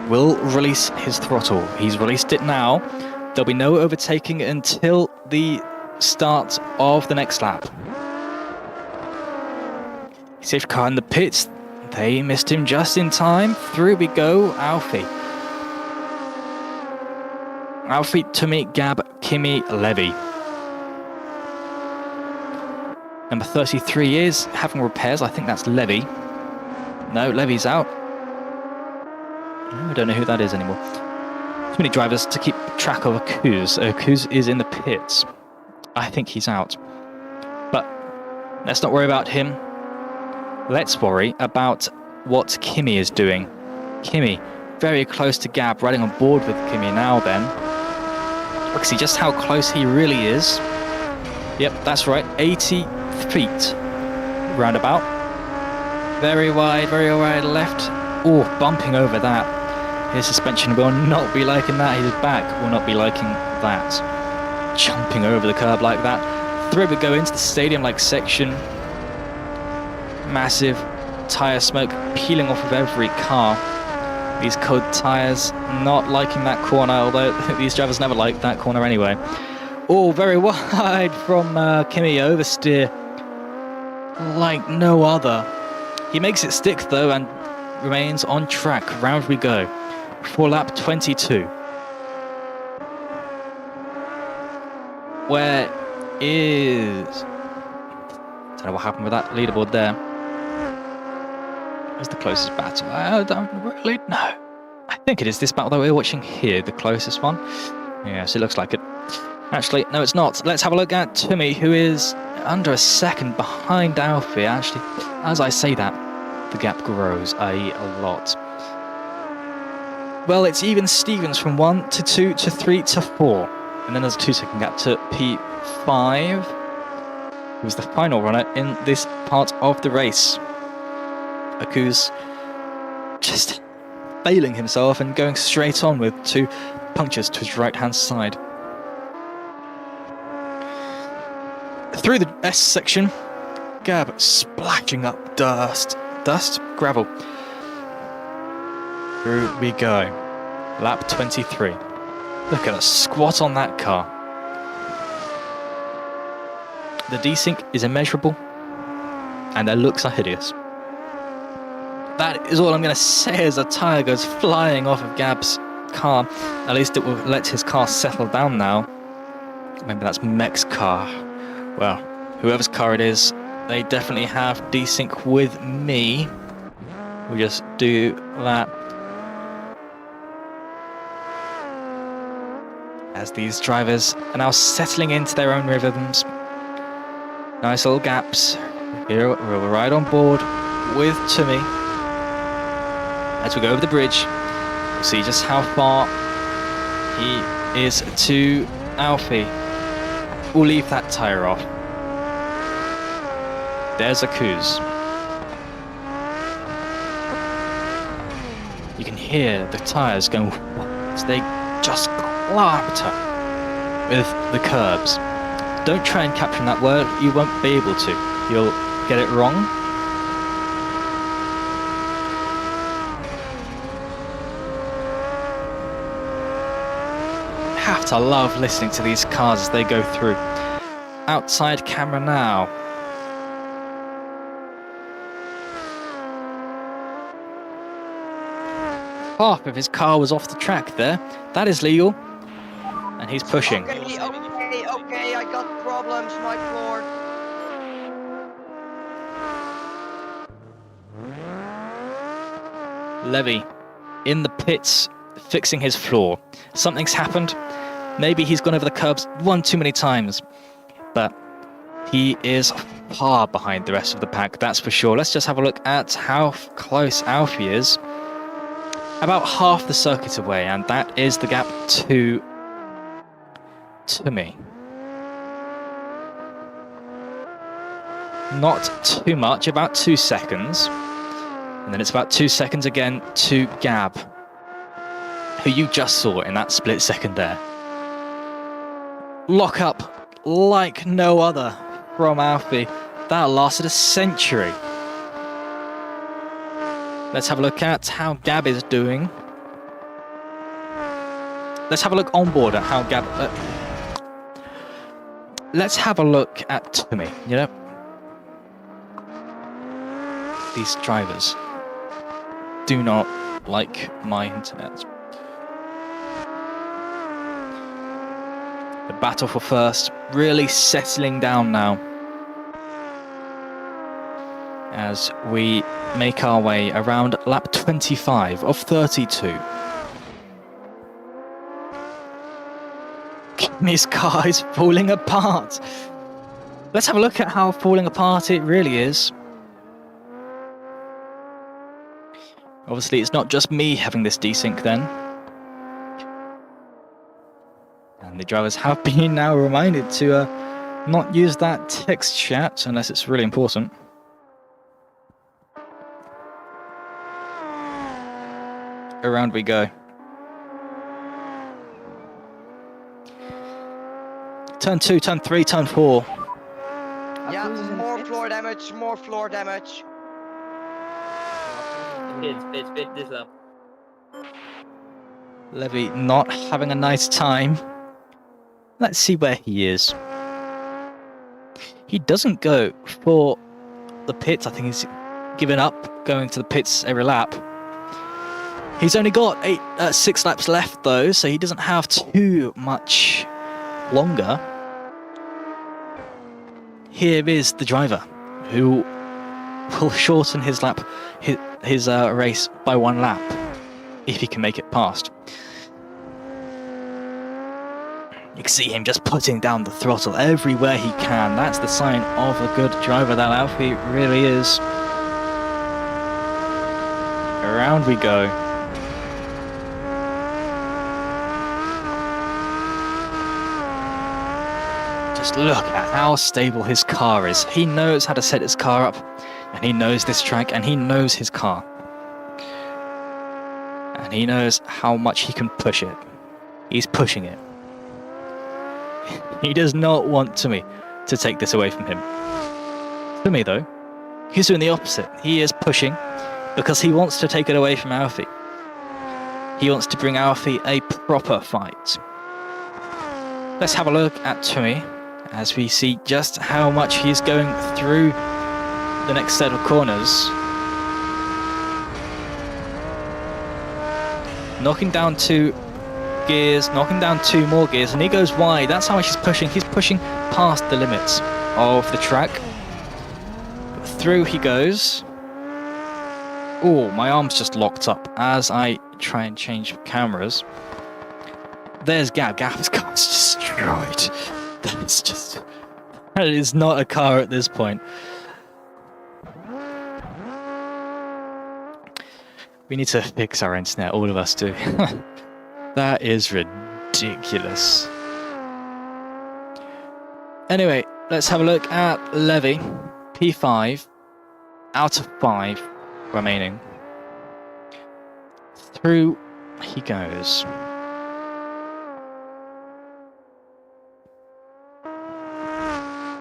will release his throttle. He's released it now. There'll be no overtaking until the start of the next lap. Safety car in the pits. They missed him just in time. Through we go, Alfie. Alfie to meet Gab, Kimi, Levy. Number 33 is having repairs. I think that's Levy. No, Levy's out. I don't know who that is anymore. Too many drivers to keep track of Akuz. Akuz is in the pits. I think he's out. But let's not worry about him. Let's worry about what Kimi is doing. Kimi, very close to Gab, riding on board with Kimi now then. We can see just how close he really is. Yep, that's right, 80 feet roundabout. Very wide left. Oh, bumping over that. His suspension will not be liking that. His back will not be liking that. Jumping over the curb like that. Through we go into the stadium-like section. Massive tyre smoke peeling off of every car. These cold tyres not liking that corner, although these drivers never like that corner anyway. Oh, very wide from Kimi, oversteer like no other. He makes it stick though and remains on track. Round we go for lap 22. Where is... don't know what happened with that leaderboard there. Where's the closest battle? I don't really know. I think it is this battle that we're watching here, the closest one. Yes, it looks like it. Actually, no, it's not. Let's have a look at Timmy, who is under a second behind Alfie. Actually, as I say that, the gap grows a lot. Well, it's even Stevens from 1 to 2 to 3 to 4. And then there's a 2-second gap to P5, who's the final runner in this part of the race. Akuz just failing himself and going straight on with 2 punctures to his right-hand side. Through the S section, Gab splashing up dust, gravel. Through we go. Lap 23. Look at a squat on that car. The desync is immeasurable, and their looks are hideous. That is all I'm going to say as a tyre goes flying off of Gab's car. At least it will let his car settle down now. Maybe that's Mech's car. Well, whoever's car it is, they definitely have desync with me. We'll just do that. As these drivers are now settling into their own rhythms. Nice little gaps. Here we'll ride on board with Timmy. As we go over the bridge, we'll see just how far he is to Alfie. We'll leave that tyre off. There's Akuz. You can hear the tyres going as they just clatter with the curbs. Don't try and capture that word, you won't be able to. You'll get it wrong. Have to love listening to these cars as they go through. Outside camera now. Half of his car was off the track there. That is legal. And he's pushing. Okay, I got problems, my floor. Levy in the pits fixing his floor. Something's happened. Maybe he's gone over the curbs one too many times. But he is far behind the rest of the pack, that's for sure. Let's just have a look at how close Alfie is. About half the circuit away, and that is the gap to me. Not too much, about 2 seconds. And then it's about 2 seconds again to Gab, who you just saw in that split second there. Lock up like no other from Alfie. That lasted a century. Let's have a look at how Gab is doing. Let's have a look on board at how Gab... let's have a look at Tommy, you know? These drivers do not like my internet. The battle for first really settling down now as we make our way around lap 25 of 32. Kimmy's car is falling apart. Let's have a look at how falling apart it really is. Obviously, it's not just me having this desync then. And the drivers have been now reminded to not use that text chat unless it's really important. Around we go. Turn 2, turn 3, turn 4. Yeah, more floor damage, more floor damage. Pit this up. Levy not having a nice time. Let's see where he is. He doesn't go for the pits. I think he's given up going to the pits every lap. He's only got 6 laps left though, so he doesn't have too much longer. Here is the driver who will shorten his lap, his race by 1 lap if he can make it past. You can see him just putting down the throttle everywhere he can. That's the sign of a good driver, that Alfie really is. Around we go. Just look at how stable his car is. He knows how to set his car up, and he knows this track, and he knows his car. And he knows how much he can push it. He's pushing it. He does not want Tommy to take this away from him. Tommy, though, he's doing the opposite. He is pushing because he wants to take it away from Alfie. He wants to bring Alfie a proper fight. Let's have a look at Tommy as we see just how much he's going through the next set of corners. Knocking down 2 gears, knocking down 2 more gears, and he goes wide. That's how much he's pushing. He's pushing past the limits of the track. Through he goes. Oh, my arm's just locked up as I try and change cameras. There's Gab. Gab's car's destroyed. That is not a car at this point. We need to fix our internet, all of us do. That is ridiculous. Anyway, let's have a look at Levy. P5 out of 5 remaining. Through he goes.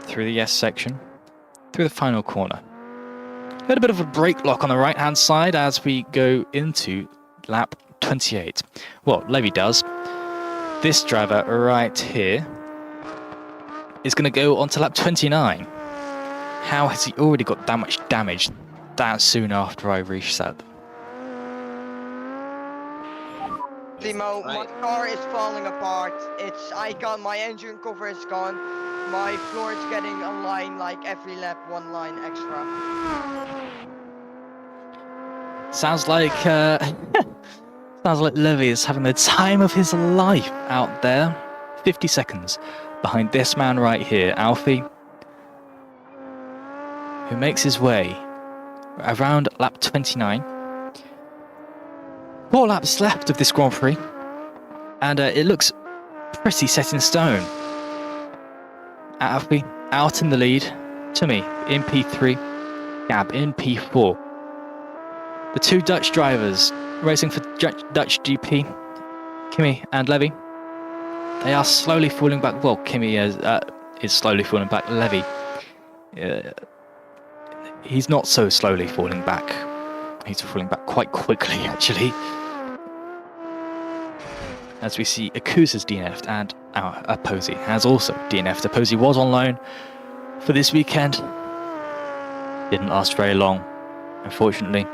Through the S section. Through the final corner. A little bit of a brake lock on the right hand side as we go into lap 28. Well, Levy does. This driver right here is going to go on to lap 29. How has he already got that much damage that soon after I reset? Limo, my car is falling apart. My engine cover is gone. My floor is getting a line like every lap, 1 line extra. Sounds like sounds like Levy is having the time of his life out there. 50 seconds behind this man right here, Alfie, who makes his way around lap 29. 4 laps left of this Grand Prix, and it looks pretty set in stone. Alfie out in the lead, Tommy in P3, Gab in P4. The 2 Dutch drivers racing for Dutch GP, Kimi and Levy, they are slowly falling back. Well, Kimi is slowly falling back. Levy, he's not so slowly falling back. He's falling back quite quickly, actually. As we see, Akusa's DNF'd and our Aposi has also DNF'd. Aposi was on loan for this weekend. Didn't last very long, unfortunately.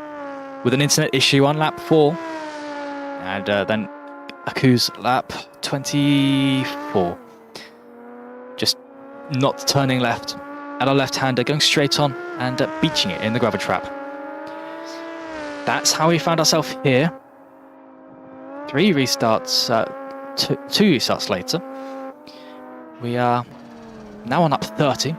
With an internet issue on lap 4. And then Aku's lap 24. Just not turning left at a left-hander, going straight on and beaching it in the gravel trap. That's how we found ourselves here. 3 restarts, 2 restarts later. We are now on up 30,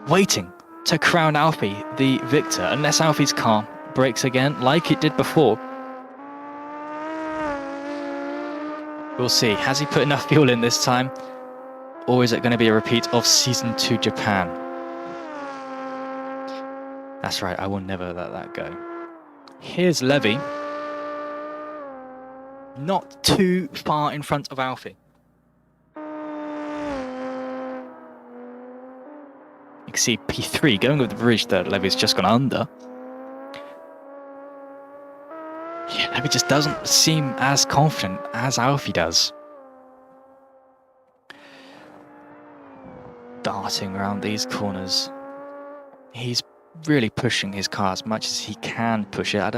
waiting to crown Alfie the victor, unless Alfie's car breaks again, like it did before. We'll see. Has he put enough fuel in this time, or is it going to be a repeat of Season 2 Japan? That's right, I will never let that go. Here's Levy. Not too far in front of Alfie. You can see P3 going over the bridge that Levy's just gone under. Yeah, Levy just doesn't seem as confident as Alfie does. Darting around these corners. He's really pushing his car as much as he can push it.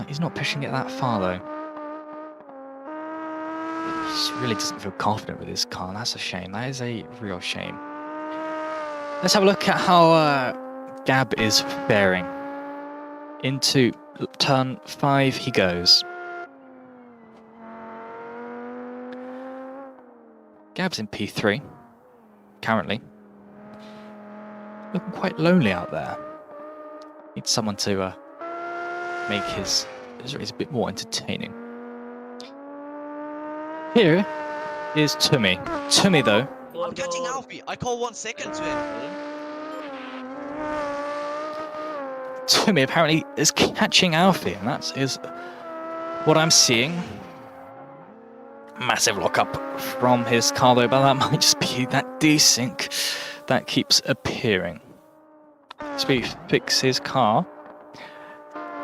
He's not pushing it that far though. He really doesn't feel confident with his car. That's a shame. That is a real shame. Let's have a look at how Gab is faring. Into turn 5 he goes. Gab's in P3 currently. Looking quite lonely out there. Needs someone to make his race a bit more entertaining. Here is Tommy. Tommy, though. I'm catching Alfie. I call 1 second to him. Tommy apparently is catching Alfie, and that is what I'm seeing. Massive lockup from his car, though, but that might just be that desync that keeps appearing. So we fix his car.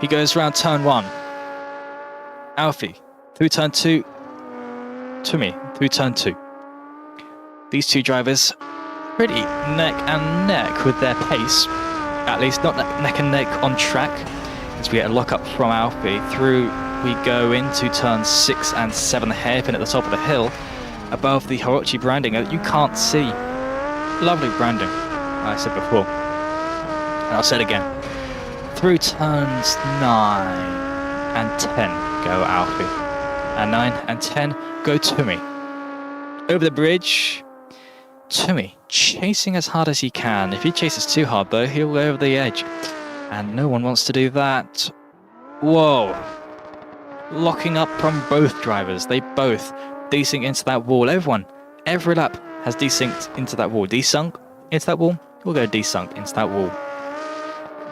He goes around turn 1. Alfie through turn 2. Tommy through turn 2. These 2 drivers pretty neck and neck with their pace. At least not neck and neck on track. As we get a lockup from Alfie. Through we go into turn 6 and 7, the hairpin at the top of the hill. Above the Hirochi branding that you can't see. Lovely branding, I said before. And I'll say it again. Through turns 9 and 10 go Alfie. And 9 and 10 go Tommy. Over the bridge, Tommy chasing as hard as he can. If he chases too hard though, he'll go over the edge. And no one wants to do that. Whoa. Locking up from both drivers. They both desync into that wall. Every lap has desynced into that wall. Desunk into that wall. We'll go desunk into that wall.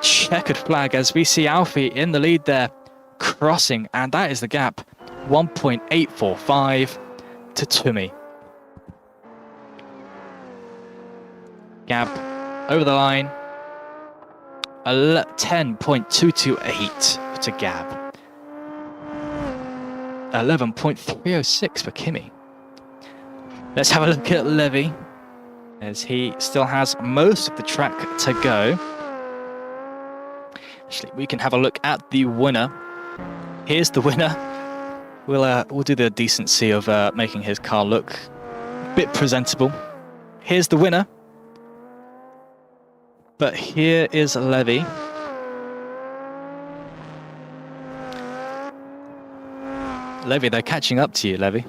Checkered flag as we see Alfie in the lead there. crossing, and that is the gap. 1.845 to Tumi. Gap over the line. 10.228 to Gab. 11.306 for Kimi. Let's have a look at Levy, as he still has most of the track to go. Actually, we can have a look at the winner. Here's the winner. We'll do the decency of making his car look a bit presentable. Here's the winner. But here is Levy. Levy, they're catching up to you, Levy.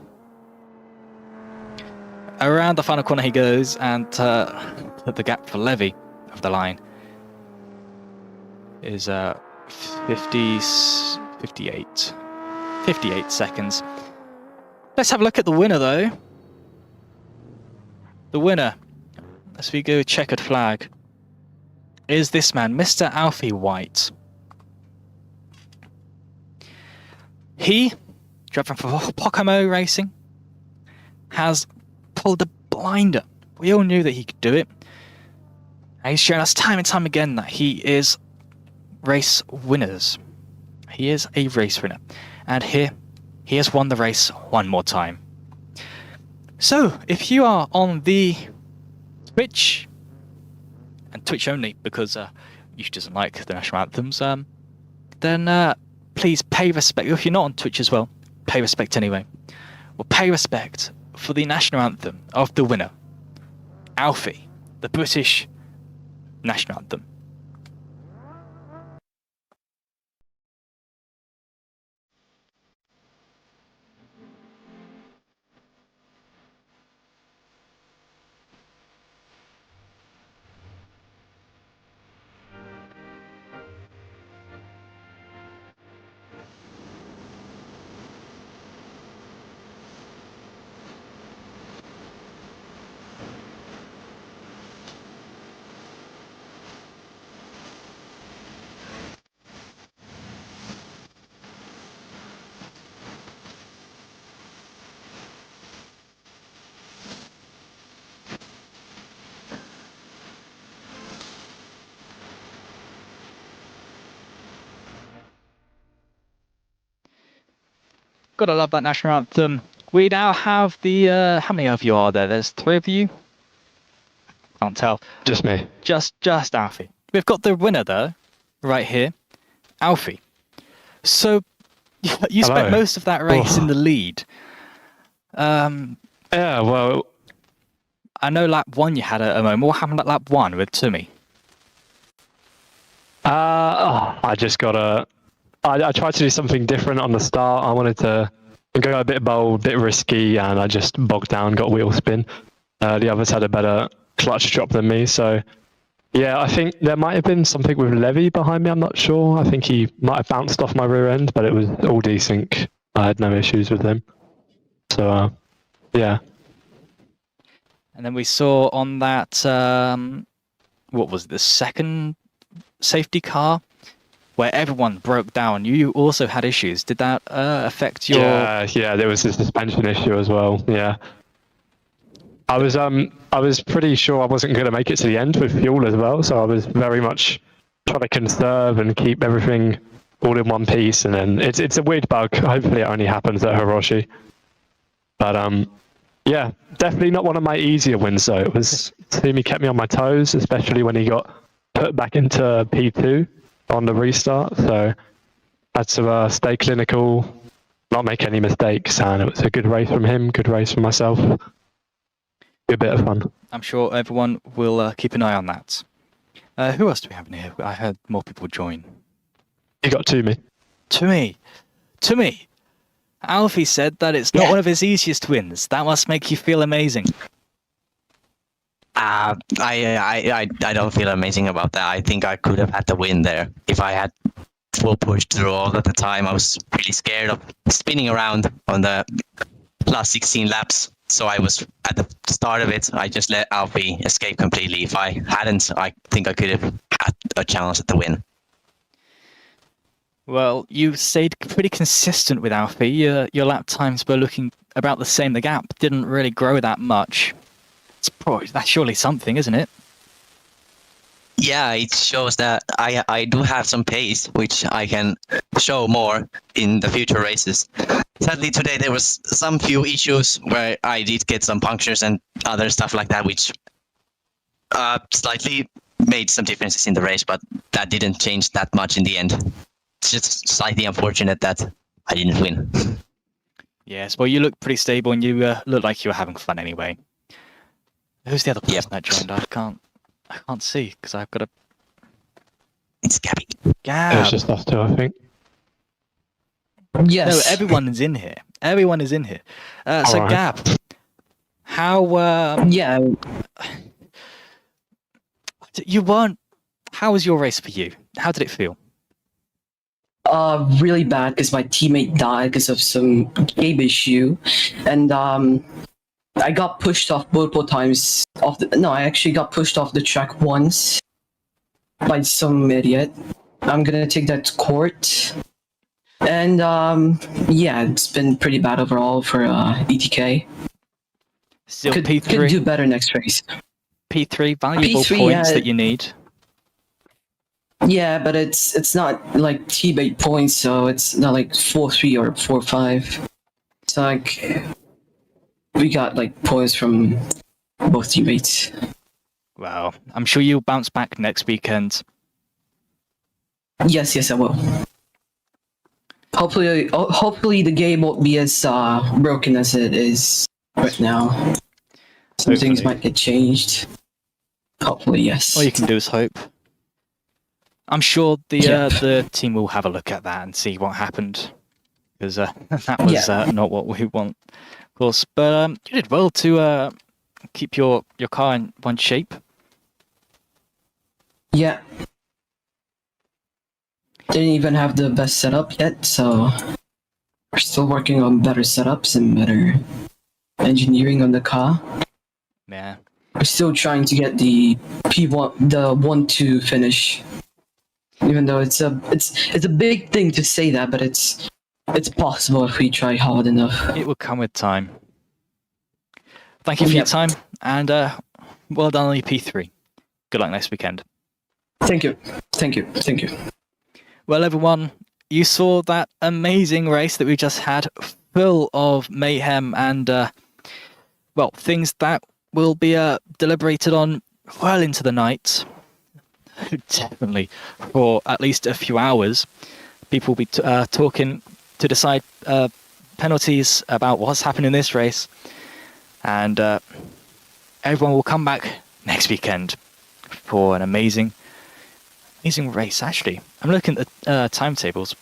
Around the final corner he goes, and the gap for Levy of the line is 58 seconds. Let's have a look at the winner, though. The winner, as we go checkered flag, is this man, Mr. Alfie White. He, driving for Pocomo Racing, has pulled a blinder. We all knew that he could do it. And he's shown us time and time again that he is race winners. He is a race winner. And here, he has won the race one more time. So, if you are on the Twitch, and Twitch only, because Yush doesn't like the national anthems, then please pay respect. If you're not on Twitch as well, pay respect anyway. Well, pay respect for the national anthem of the winner, Alfie, the British national anthem. Gotta love that national anthem. We now have the, how many of you are there? There's 3 of you? Can't tell. Just me. Just Alfie. We've got the winner though, right here, Alfie. So, you spent most of that race in the lead. Yeah, well, I know lap 1 you had a moment. What happened at lap 1 with Tumi? I just gotta. I tried to do something different on the start. I wanted to go a bit bold, a bit risky, and I just bogged down, got wheel spin. The others had a better clutch drop than me, so yeah, I think there might have been something with Levy behind me. I'm not sure. I think he might have bounced off my rear end, but it was all desync. I had no issues with him. So yeah. And then we saw on that, what was it, the second safety car, where everyone broke down. You also had issues. Did that affect your... Yeah, there was a suspension issue as well, yeah. I was pretty sure I wasn't going to make it to the end with fuel as well, so I was very much trying to conserve and keep everything all in one piece, and then it's a weird bug. Hopefully it only happens at Hirochi. But yeah, definitely not one of my easier wins though. It was, Tumi kept me on my toes, especially when he got put back into P2 on the restart, so I had to stay clinical, not make any mistakes, and it was a good race from him, good race from myself. A bit of fun. I'm sure everyone will keep an eye on that. Who else do we have in here? I heard more people join. You got Tumi. Tumi! Alfie said that it's not one of his easiest wins. That must make you feel amazing. I don't feel amazing about that. I think I could have had the win there if I had full push through all of the time. I was really scared of spinning around on the last 16 laps. So I was at the start of it. I just let Alfie escape completely. If I hadn't, I think I could have had a chance at the win. Well, you stayed pretty consistent with Alfie. Your lap times were looking about the same. The gap didn't really grow that much. That's surely something, isn't it? Yeah, it shows that I do have some pace, which I can show more in the future races. Sadly, today there was some few issues where I did get some punctures and other stuff like that, which slightly made some differences in the race, but that didn't change that much in the end. It's just slightly unfortunate that I didn't win. Yes, well, you look pretty stable and you look like you were having fun anyway. Who's the other person that joined? I can't see because I've got a... It's Gabby. Gab. It's just us two, I think. Yes. No, everyone is in here. Everyone is in here. So, Alright. Gab, how... Yeah. You weren't... How was your race for you? How did it feel? Really bad because my teammate died because of some game issue, and I got pushed off multiple times. I actually got pushed off the track once by some idiot. I'm gonna take that to court, and yeah, it's been pretty bad overall for ETK. Still Could P3? do better next race. P3, valuable P3, points yeah. that you need. Yeah, but it's not like teammate points, so it's not like 4-3 or 4-5. It's like we got like points from both teammates. Well, I'm sure you'll bounce back next weekend. Yes, I will. Hopefully the game won't be as broken as it is right now. Some things Hopefully. might get changed. Hopefully, yes. All you can do is hope. I'm sure the Yep. the team will have a look at that and see what happened, because that was not what we want, of course. But you did well to keep your car in one shape. Yeah. Didn't even have the best setup yet, so we're still working on better setups and better engineering on the car. Yeah. We're still trying to get the P1, the 1-2 finish. Even though it's a big thing to say that, but it's possible if we try hard enough. It will come with time. Thank you for your Yep. time, and well done on your P3. Good luck next weekend. Thank you. Well, everyone, you saw that amazing race that we just had, full of mayhem and, well, things that will be deliberated on well into the night. Definitely, for at least a few hours. People will be talking to decide penalties about what's happened in this race. And everyone will come back next weekend for an amazing race, actually. I'm looking at the timetables.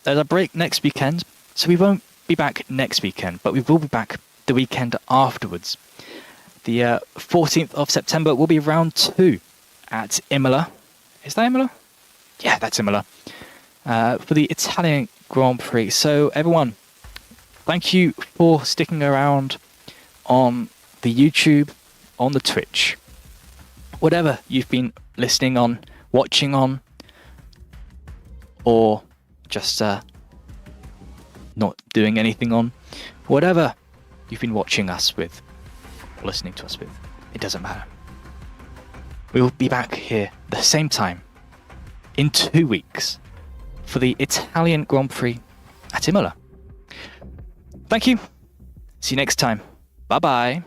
There's a break next weekend, so we won't be back next weekend, but we will be back the weekend afterwards. The 14th of September will be round 2 at Imola. Is that Imola? Yeah, that's Imola. For the Italian Grand Prix. So, everyone, thank you for sticking around on the YouTube, on the Twitch. Whatever you've been listening on, watching on, or just not doing anything on, whatever you've been watching us with, or listening to us with, it doesn't matter. We'll be back here the same time in 2 weeks for the Italian Grand Prix at Imola. Thank you. See you next time. Bye-bye.